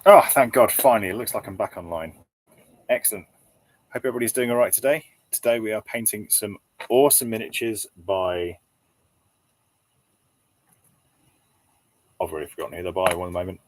Oh, thank God, finally, it looks like I'm back online. Excellent. Hope everybody's doing all right today. Today we are painting some awesome miniatures by... I've already forgotten who they're by, one moment.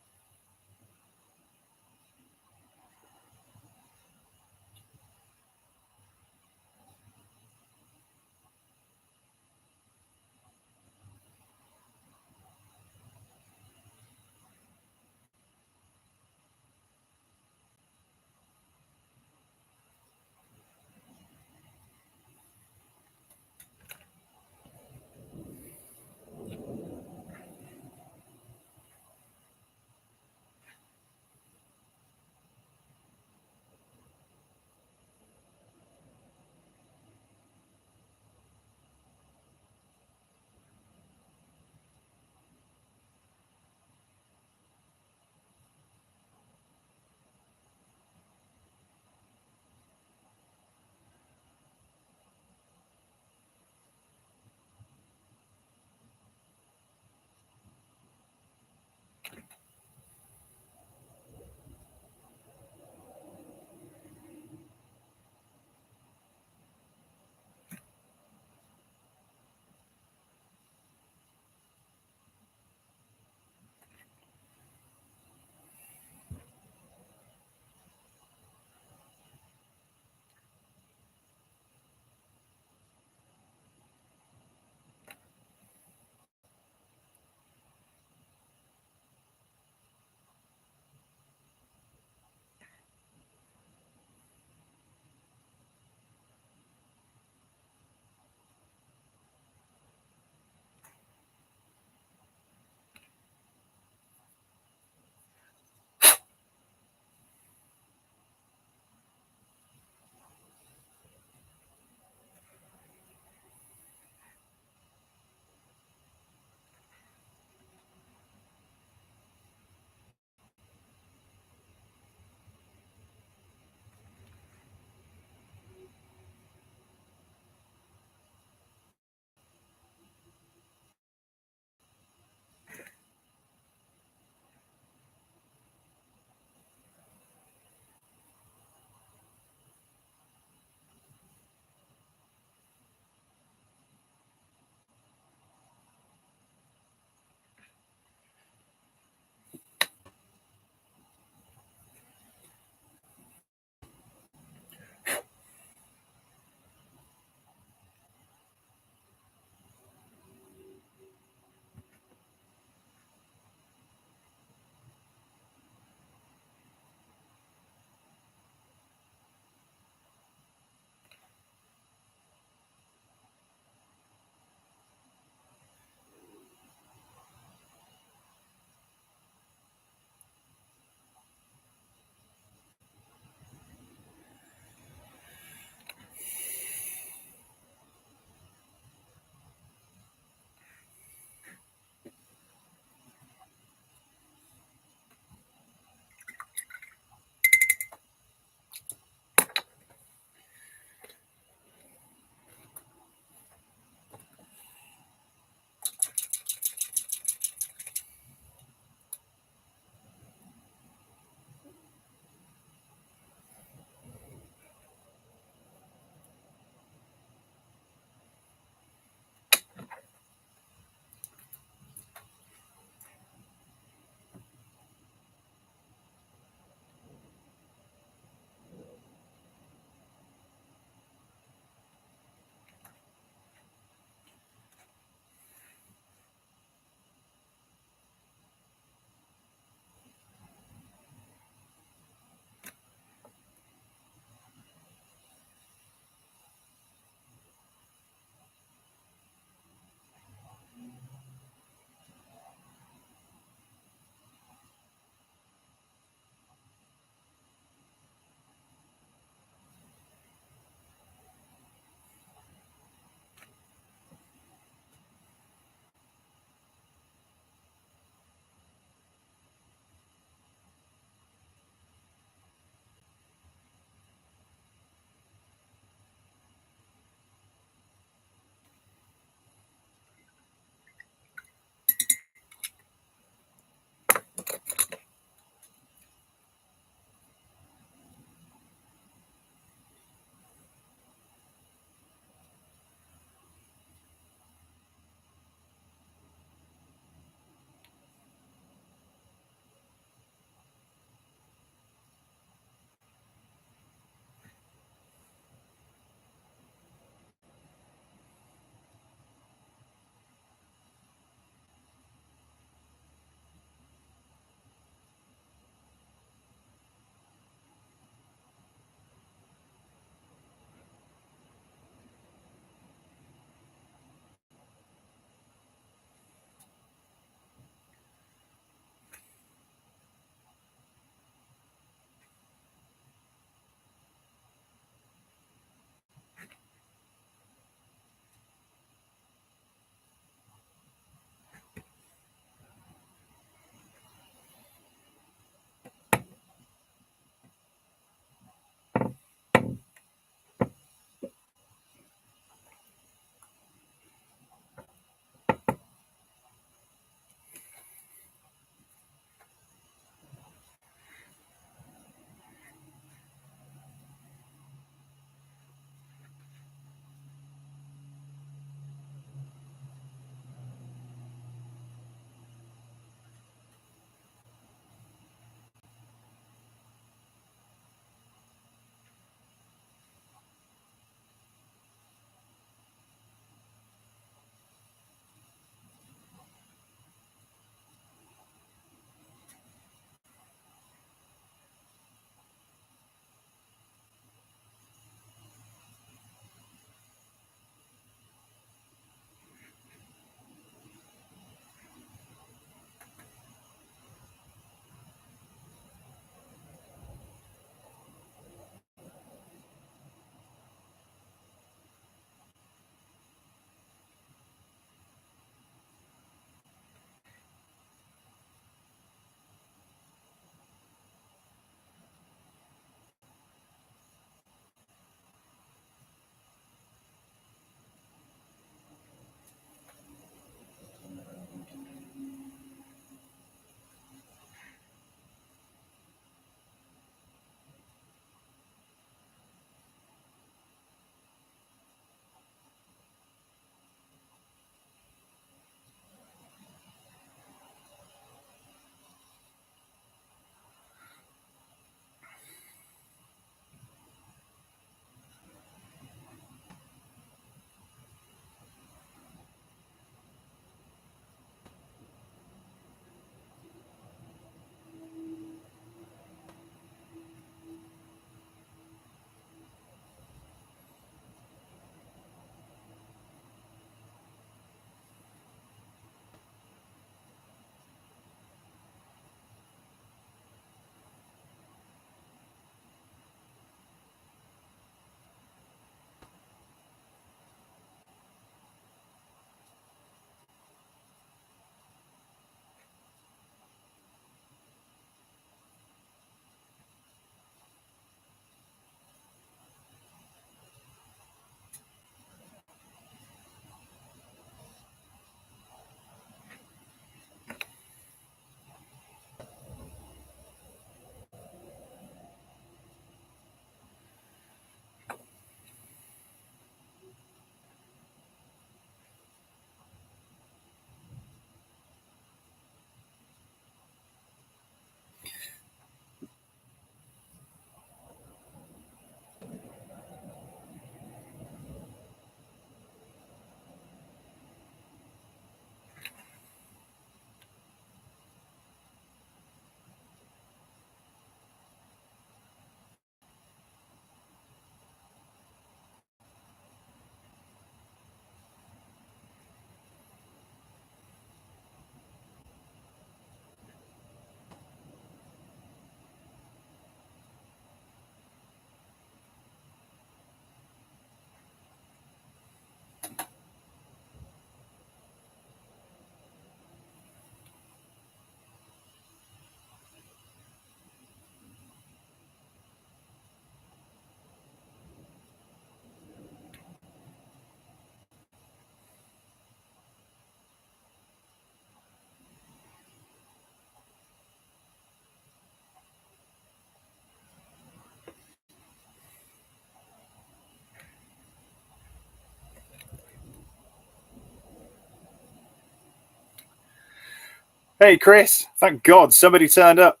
Hey, Chris. Thank God somebody turned up.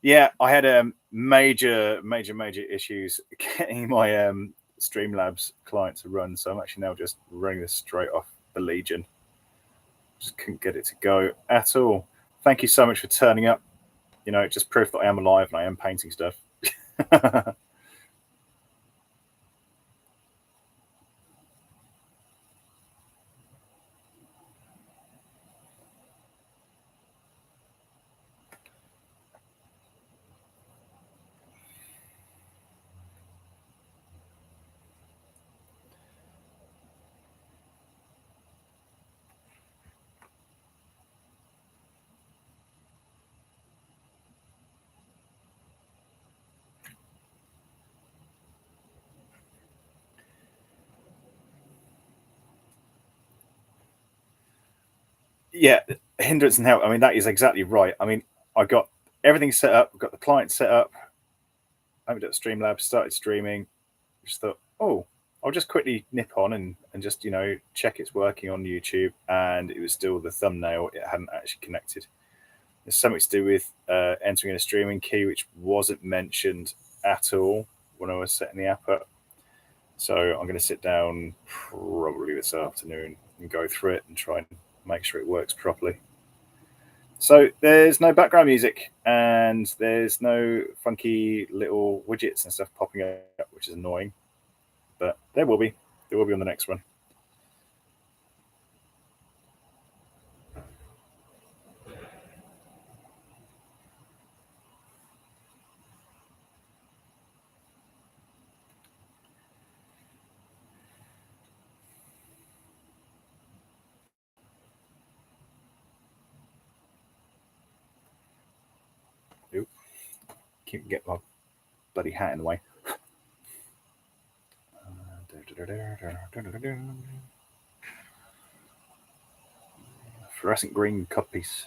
Yeah, I had major issues getting my Streamlabs client to run. So I'm actually now just running this straight off the Legion. Just couldn't get it to go at all. Thank you so much for turning up. You know, just proof that I am alive and I am painting stuff. Yeah, hindrance and help. I mean, that is exactly right. I mean, I got everything set up, got the client set up, opened up Streamlabs, started streaming. Just thought, oh, I'll just quickly nip on and just, you know, check it's working on YouTube. And it was still the thumbnail. It hadn't actually connected. There's something to do with entering a streaming key, which wasn't mentioned at all when I was setting the app up. So I'm going to sit down probably this afternoon and go through it and try and make sure it works properly. So there's no background music and there's no funky little widgets and stuff popping up, which is annoying. But there will be. There will be on the next one. Oop. Keep get my bloody hat in the way. Fluorescent green codpiece.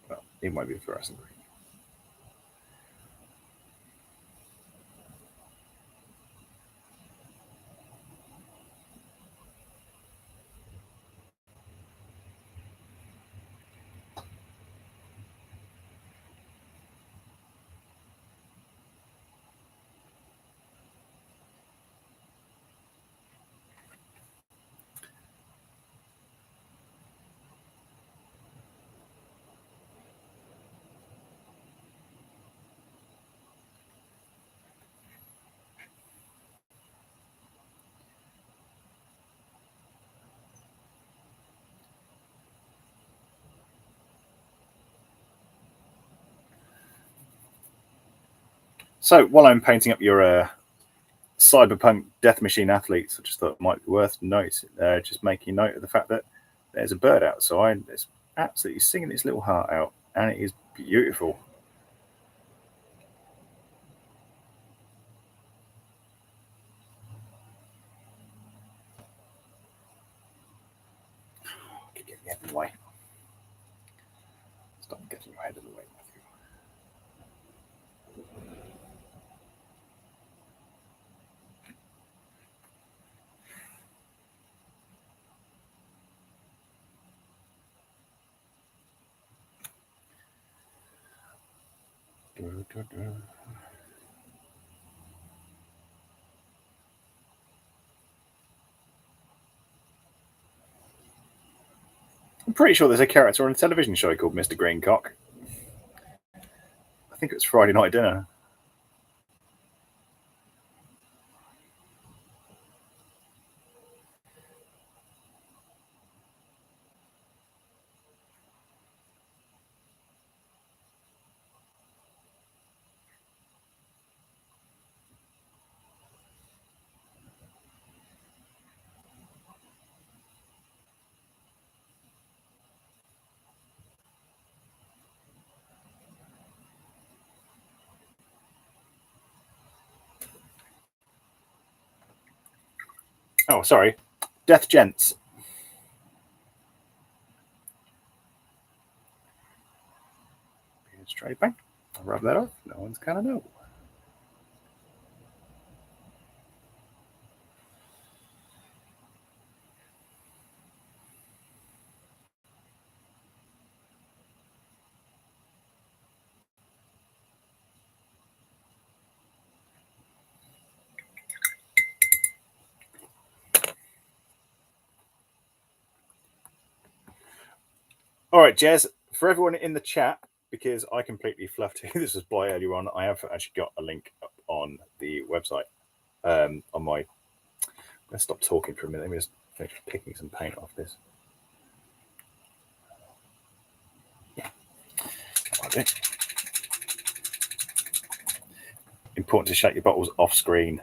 Well, it might be fluorescent green. So while I'm painting up your cyberpunk death machine athletes, I just thought it might be worth just making note of the fact that there's a bird outside that's absolutely singing its little heart out, and it is beautiful. Keep getting your head in the way. Stop getting your head in the way, Matthew. I'm pretty sure there's a character on a television show called Mr. Greencock. I think it's Friday night dinner. Oh, sorry. Death Gents. Straight back. I'll rub that off. No one's gonna know. All right, Jez, for everyone in the chat, because I completely fluffed who this was by earlier on, I have actually got a link up on the website. On my, let's stop talking for a minute. Let me just finish picking some paint off this. Important to shake your bottles off screen.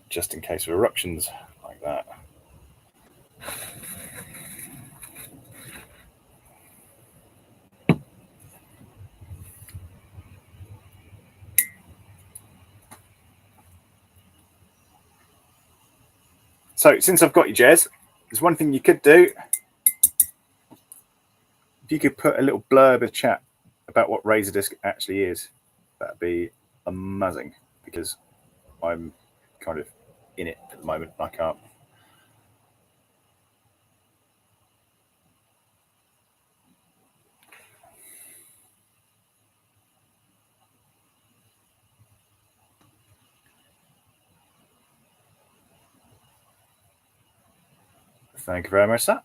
Just in case of eruptions like that. So since I've got you, Jez, there's one thing you could do. If you could put a little blurb in chat about what razordisc actually is, that'd be amazing, because I'm kind of in it at the moment. I can't. Thank you very much, sir.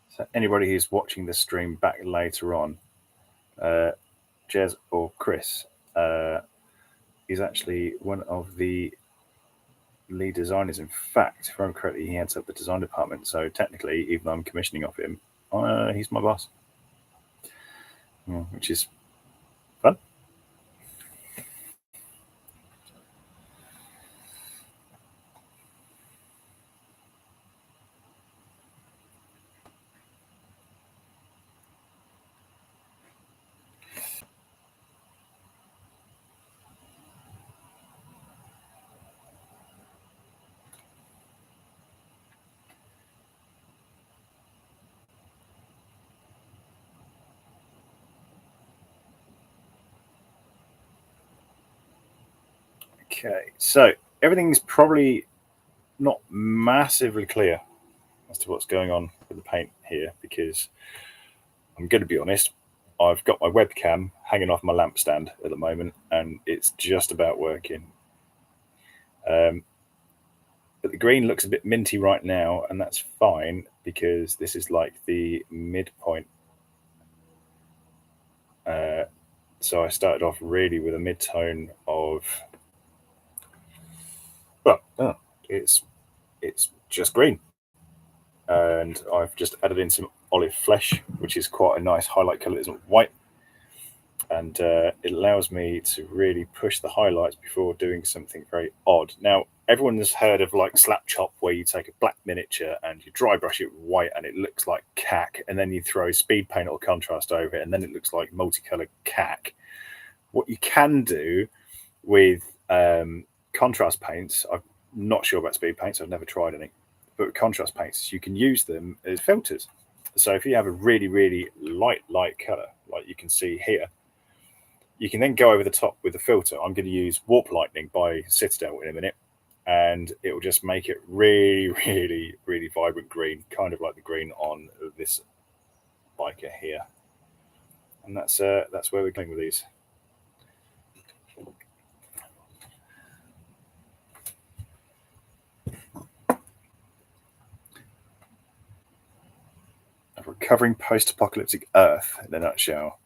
So anybody who's watching the stream back later on, Jez or Chris, is actually one of the lead designers. In fact, if I remember correctly, he heads up the design department. So technically, even though I'm commissioning off him, he's my boss, which is fun. Okay, so everything's probably not massively clear as to what's going on with the paint here, because I'm going to be honest, I've got my webcam hanging off my lamp stand at the moment, and it's just about working. But the green looks a bit minty right now, and that's fine, because this is like the midpoint. So I started off really with a mid-tone of, well, it's just green. And I've just added in some olive flesh, which is quite a nice highlight color. It isn't white, and it allows me to really push the highlights before doing something very odd. Now, everyone has heard of like slap chop, where you take a black miniature and you dry brush it white and it looks like cack, and then you throw speed paint or contrast over it, and then it looks like multicolored cack. What you can do with contrast paints, I'm not sure about speed paints, I've never tried any, but with contrast paints, you can use them as filters. So if you have a really, really light color, like you can see here, you can then go over the top with a filter. I'm going to use Warp Lightning by Citadel in a minute, and it will just make it really, really, really vibrant green, kind of like the green on this biker here. And that's where we're going with these. A recovering post-apocalyptic Earth, in a nutshell.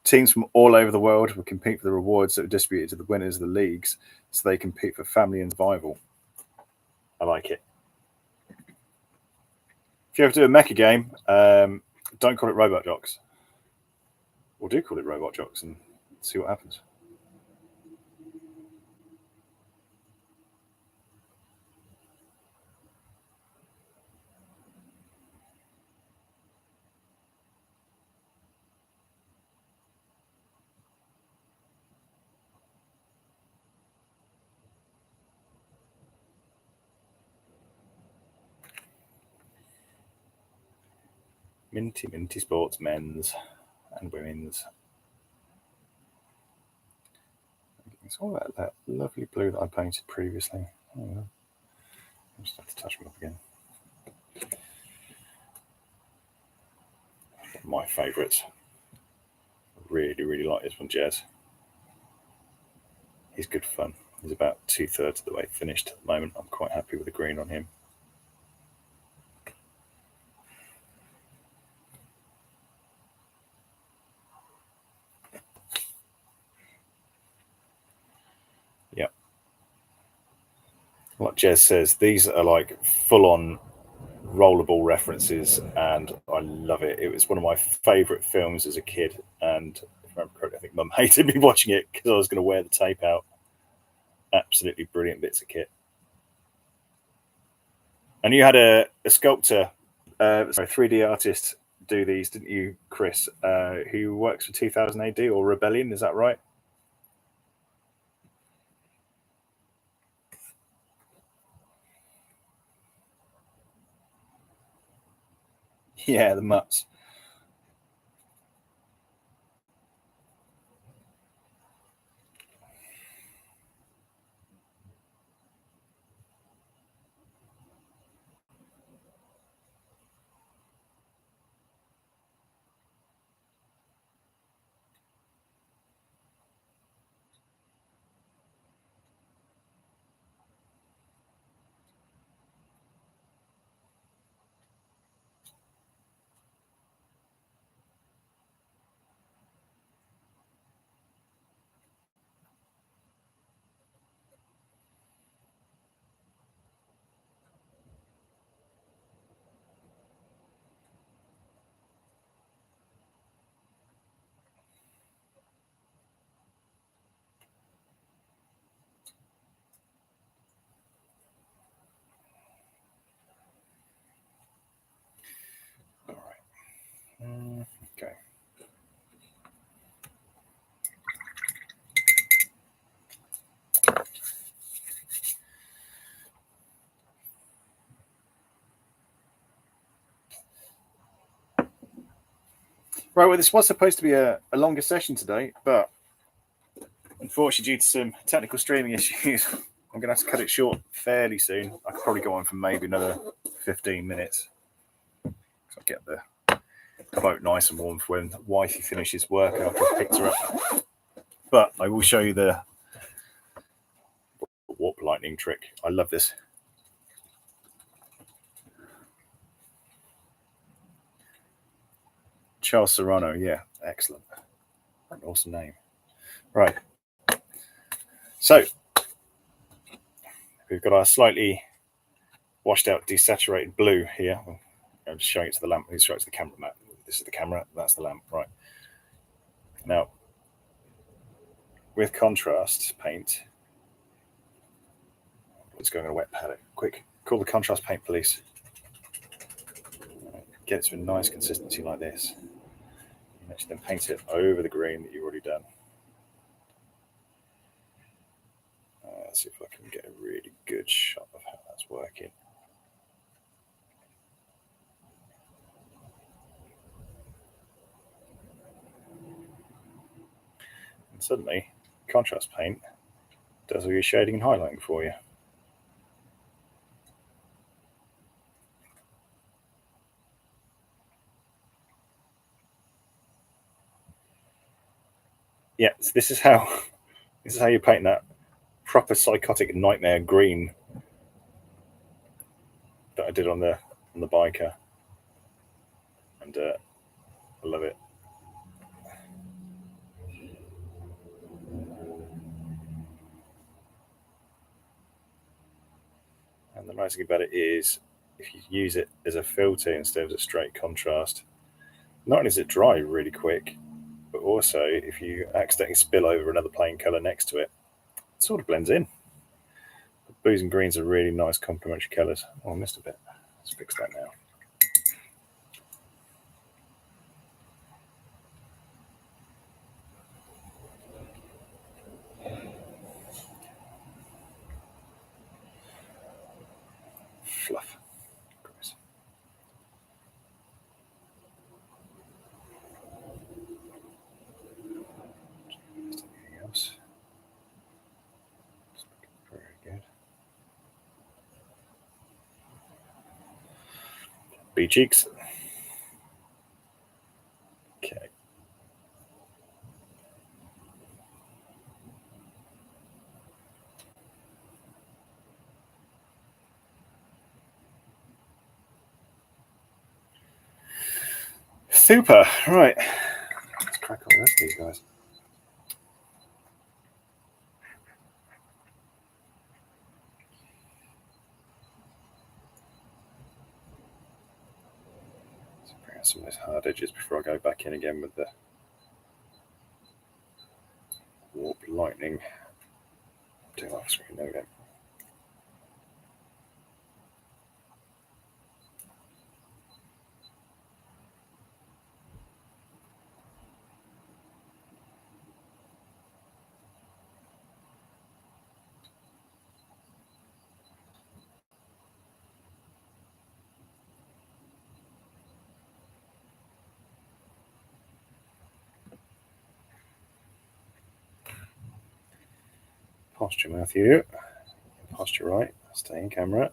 teams from all over the world will compete for the rewards that are distributed to the winners of the leagues, so they compete for family and survival. I like it. If you ever do a mecha game, don't call it Robot Jocks. Or do call it Robot Jocks and see what happens. Minty sports, men's and women's. It's all that lovely blue that I painted previously. Oh, well. I just have to touch them up again. My favourites. Really like this one, Jazz. He's good fun. He's about 2/3 of the way finished at the moment. I'm quite happy with the green on him. Yeah. Like Jez says, these are like full-on rollerball references, and I love it. It was one of my favourite films as a kid, and if I remember correctly, I think Mum hated me watching it because I was going to wear the tape out. Absolutely brilliant bits of kit. And you had a sculptor, sorry, 3D artist do these, didn't you, Chris? Who works for 2000 AD or Rebellion? Is that right? Yeah, the Mutts. All right. Okay. Right, well, this was supposed to be a longer session today, but unfortunately, due to some technical streaming issues, I'm going to have to cut it short fairly soon. I could probably go on for maybe another 15 minutes. So I'll get the boat nice and warm for when wifey finishes work after I've picked her up. But I will show you the warp lightning trick. I love this. Charles Serrano, yeah, excellent. An awesome name. Right. So we've got our slightly washed out, desaturated blue here. I'm just showing it to the lamp. Let's show it to the camera, Matt. This is the camera, that's the lamp. Right. Now, with contrast paint, it's going on a wet palette. Quick, call the contrast paint police. Get it to a nice consistency like this. You actually then paint it over the green that you've already done. Let's see if I can get a really good shot of how that's working. And suddenly, contrast paint does all your shading and highlighting for you. Yeah, so this is how you paint that proper psychotic nightmare green that I did on the biker, and I love it. the nice thing about it is if you use it as a filter instead of a straight contrast, not only does it dry really quick, but also if you accidentally spill over another plain colour next to it, it sort of blends in. The blues and greens are really nice complementary colours. Oh, I missed a bit. Let's fix that now. Fluff. Gross. Anything else? Very good. Bee cheeks. Okay. Super. Right. Let's crack on the rest of these guys. Let's bring out some of those hard edges before I go back in again with the warp lightning. Doing off screen. There we go. Posture, Matthew. Posture right. Stay in camera.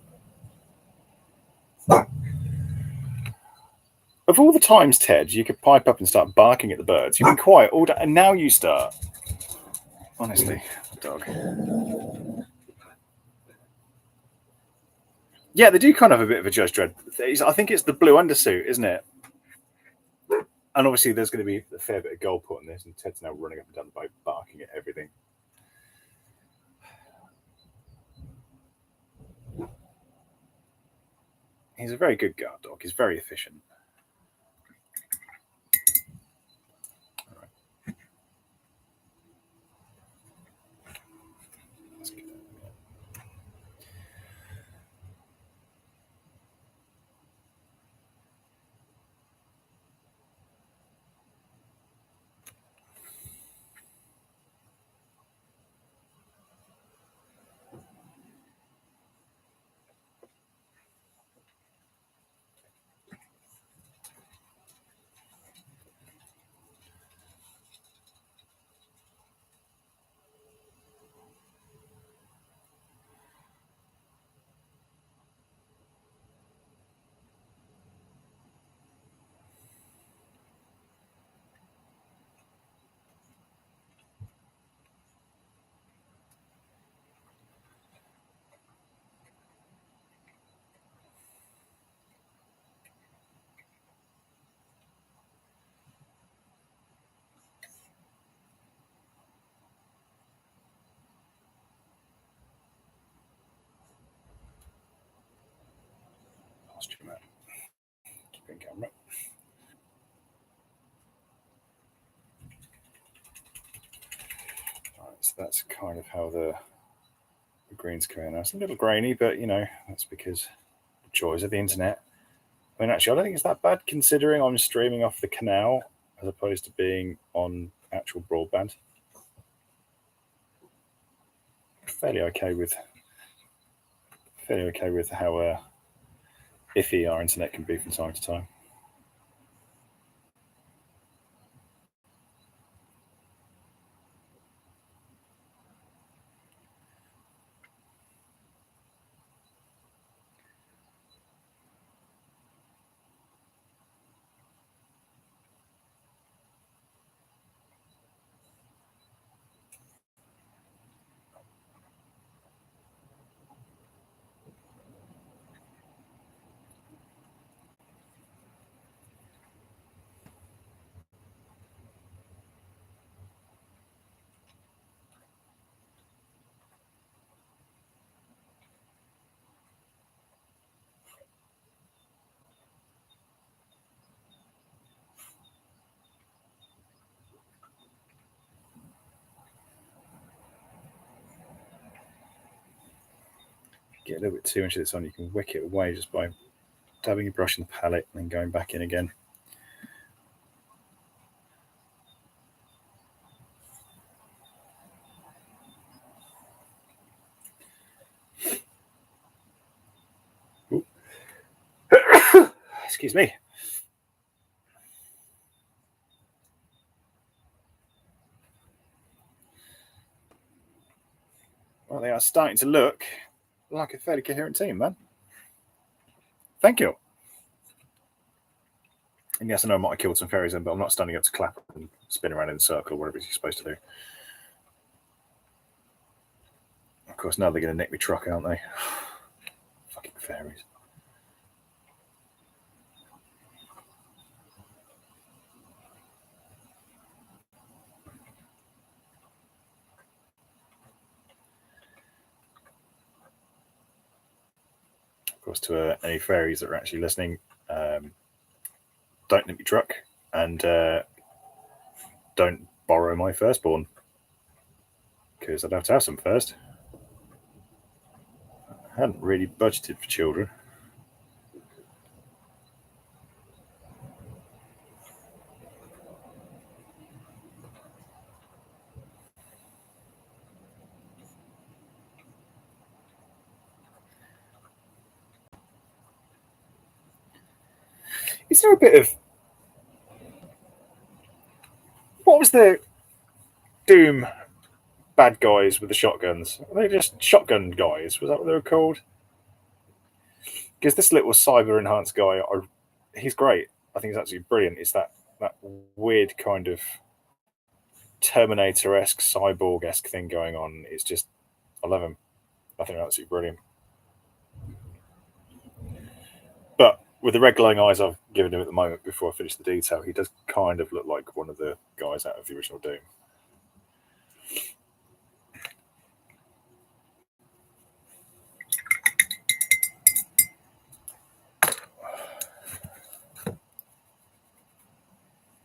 Of all the times, Ted, you could pipe up and start barking at the birds. You've been quiet all day, and now you start. Honestly, dog. Yeah, they do kind of have a bit of a Judge Dredd. I think it's the blue undersuit, isn't it? And obviously, there's going to be a fair bit of gold put on this, and Ted's now running up and down the boat, barking at everything. He's a very good guard dog. He's very efficient. All right. Let's get that. Posture, Matt. Keep in camera. All right, so that's kind of how the greens come in. It's a little grainy, but that's because the joys of the internet. I mean, actually, I don't think it's that bad considering I'm streaming off the canal as opposed to being on actual broadband. Fairly okay with how iffy our internet can be from time to time. get a little bit too much of this on, you can wick it away just by dabbing your brush in the palette and then going back in again. Excuse me. Well, they are starting to look like a fairly coherent team, man. Thank you. And yes, I know I might have killed some fairies then, but I'm not standing up to clap and spin around in a circle or whatever you're supposed to do. Of course, now they're going to nick me truck, aren't they? Fucking fairies. Of course, to any fairies that are actually listening, don't nick me truck and don't borrow my firstborn, because I'd have to have some first. I hadn't really budgeted for children. Is there a bit of... What was the Doom bad guys with the shotguns? Are they just shotgun guys? Was that what they were called? Because this little cyber enhanced guy, he's great. I think he's absolutely brilliant. It's that weird kind of Terminator-esque, cyborg-esque thing going on. It's just, I love him. I think that's absolutely brilliant. But with the red glowing eyes I've given him at the moment, before I finish the detail, he does kind of look like one of the guys out of the original Doom.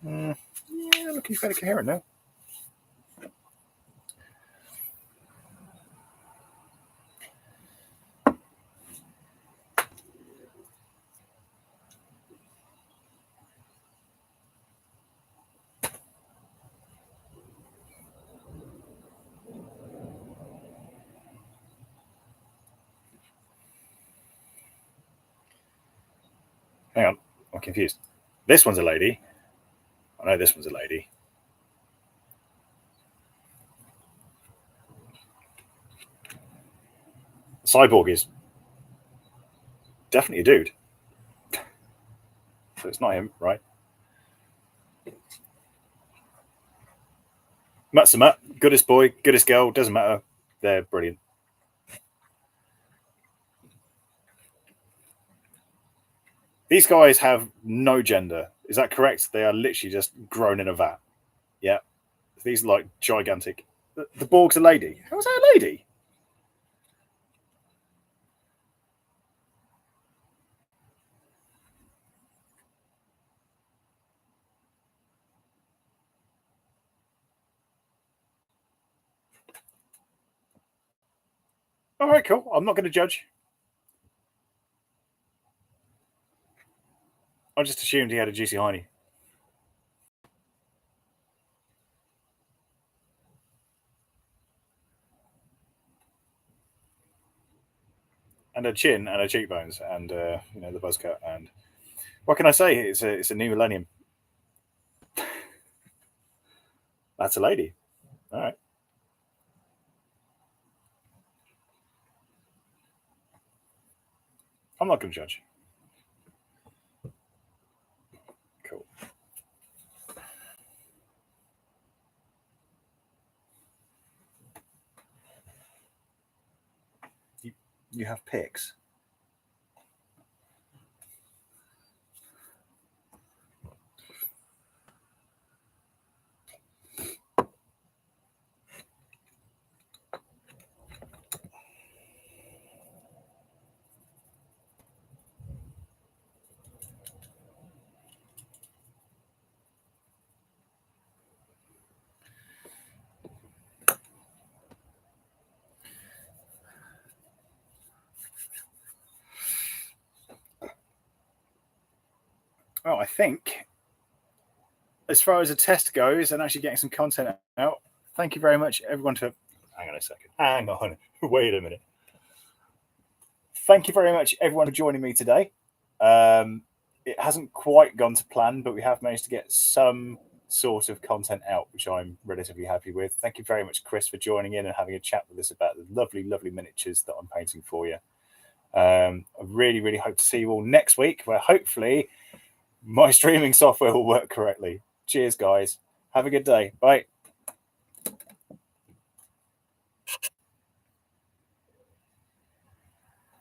Yeah, looking fairly coherent now. Hang on, I'm confused. This one's a lady. I know this one's a lady. Cyborg is definitely a dude. So it's not him, right? Matsuma, goodest boy, goodest girl, doesn't matter. They're brilliant. These guys have no gender. Is that correct? They are literally just grown in a vat. Yeah. These are like gigantic. The Borg's a lady. How is that a lady? All right, cool. I'm not going to judge. I just assumed he had a juicy hiney. And a chin and a cheekbones and the buzz cut, and what can I say? It's a new millennium. That's a lady. All right. I'm not going to judge. Cool. You have pics. Well, I think as far as a test goes and actually getting some content out, thank you very much, everyone. Hang on a second. Hang on. Wait a minute. Thank you very much, everyone, for joining me today. It hasn't quite gone to plan, but we have managed to get some sort of content out, which I'm relatively happy with. Thank you very much, Chris, for joining in and having a chat with us about the lovely, lovely miniatures that I'm painting for you. I really, really hope to see you all next week, where hopefully my streaming software will work correctly. Cheers, guys. Have a good day. Bye.